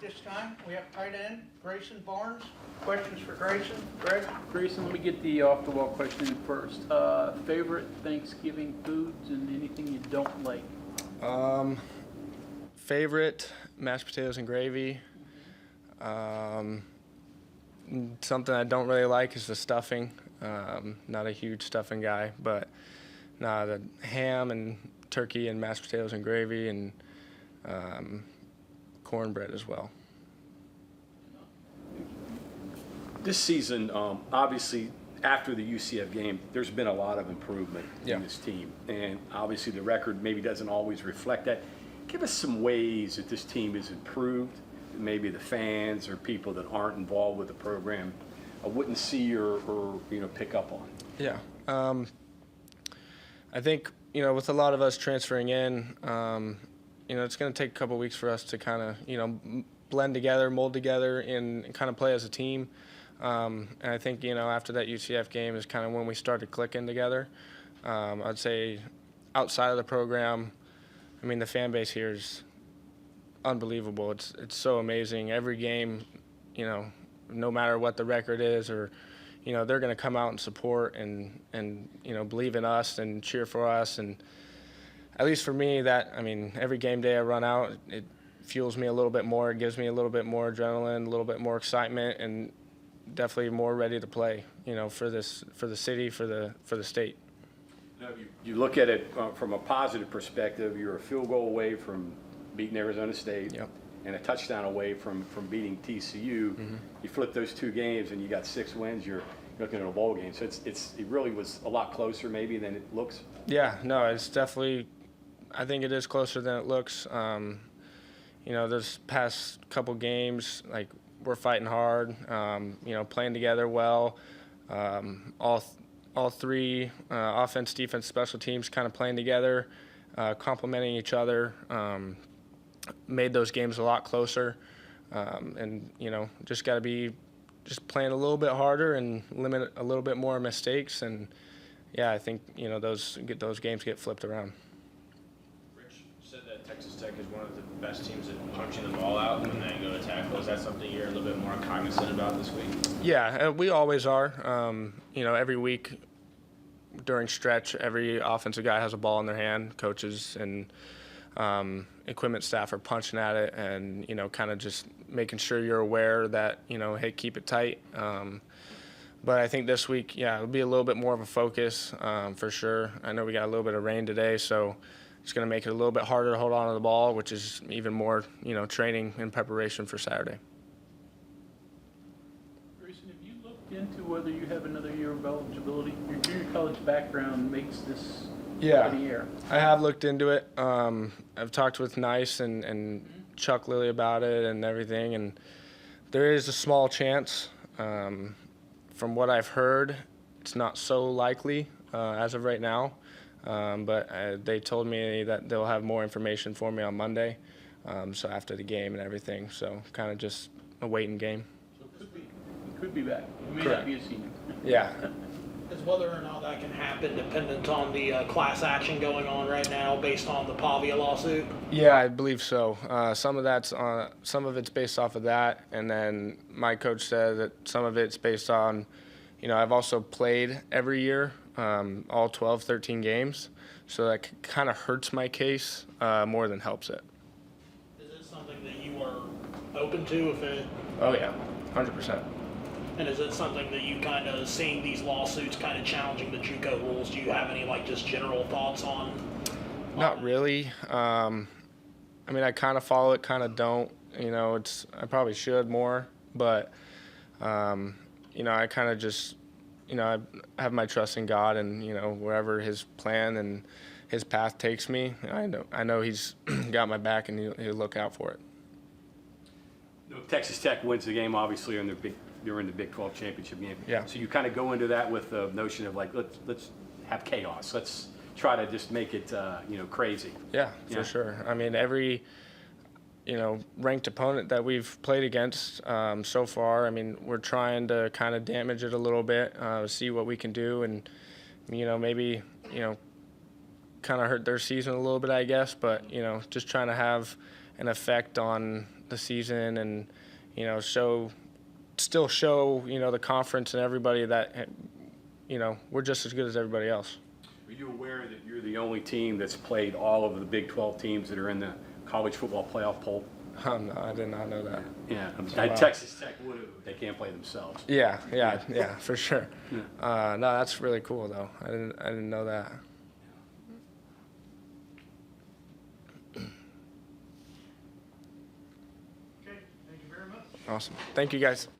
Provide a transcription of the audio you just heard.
this time, we have tight end Grayson Barnes. Questions for Grayson? Greg? Grayson, let me get the off-the-wall question in first. Favorite Thanksgiving foods and anything you don't like? Favorite, mashed potatoes and gravy. Something I don't really like is the stuffing. Not a huge stuffing guy, but the ham and turkey and mashed potatoes and gravy and cornbread as well. This season, obviously, after the UCF game, there's been a lot of improvement in this team. And obviously the record maybe doesn't always reflect that. Give us some ways that this team has improved, that maybe the fans or people that aren't involved with the program wouldn't see or pick up on. Yeah. I think, with a lot of us transferring in, it's going to take a couple weeks for us to kind of, blend together, mold together, and kind of play as a team. And I think, after that UCF game is kind of when we started clicking together. I'd say outside of the program, the fan base here is unbelievable. It's so amazing. Every game, no matter what the record is or, they're going to come out and support and believe in us and cheer for us. And at least for me, every game day I run out, it fuels me a little bit more. It gives me a little bit more adrenaline, a little bit more excitement, and definitely more ready to play, for the city, for the state. Now, you look at it from a positive perspective. You're a field goal away from beating Arizona State. Yep. And a touchdown away from beating TCU. Mm-hmm. You flip those two games and you got 6 wins. You're looking at a bowl game. So it really was a lot closer maybe than it looks. Yeah, no, it's definitely. I think it is closer than it looks. Those past couple games, we're fighting hard. Playing together well. All three, offense, defense, special teams, kind of playing together, complementing each other. Made those games a lot closer, and just got to be just playing a little bit harder and limit a little bit more mistakes, and I think those games get flipped around. Rich said that Texas Tech is one of the best teams at punching the ball out when they go to tackle. Is that something you're a little bit more cognizant about this week? Yeah, we always are. Every week during stretch, every offensive guy has a ball in their hand. Coaches and equipment staff are punching at it and, kind of just making sure you're aware that, hey, keep it tight. But I think this week, it'll be a little bit more of a focus for sure. I know we got a little bit of rain today, so it's going to make it a little bit harder to hold on to the ball, which is even more, training and preparation for Saturday. Grayson, have you looked into whether you have another year of eligibility? Your junior college background makes this the year. I have looked into it. I've talked with Nice and Chuck Lilly about it and everything, and there is a small chance. From what I've heard, it's not so likely as of right now, but they told me that they'll have more information for me on Monday, so after the game and everything, so kind of just a waiting game. So it could be back. It may Correct. not be a senior. Yeah. Is whether or not that can happen dependent on the class action going on right now based on the Pavia lawsuit? Yeah, I believe so. Some of it's based off of that, and then my coach said that some of it's based on, I've also played every year, all 12, 13 games, so that kind of hurts my case more than helps it. Is it something that you are open to if it? Oh yeah, 100%. And is it something that you kind of seeing these lawsuits kind of challenging the JUCO rules? Do you have any just general thoughts on? Not really. I kind of follow it, kind of don't. I probably should more, but I kind of just, I have my trust in God, and wherever His plan and His path takes me, I know He's got my back, and He'll look out for it. Texas Tech wins the game, obviously, and they're in the Big 12 championship game. Yeah. So you kind of go into that with the notion of let's have chaos. Let's try to just make it crazy. Yeah, for sure. Every ranked opponent that we've played against so far, we're trying to kind of damage it a little bit, see what we can do, and maybe kind of hurt their season a little bit, I guess. But just trying to have an effect on the season and, still show, the conference and everybody that, we're just as good as everybody else. Are you aware that you're the only team that's played all of the Big 12 teams that are in the college football playoff poll? No, I did not know that. Yeah, Wow. Texas Tech would have. They can't play themselves. Yeah, for sure. No, that's really cool though. I didn't know that. Okay, thank you very much. Awesome. Thank you guys.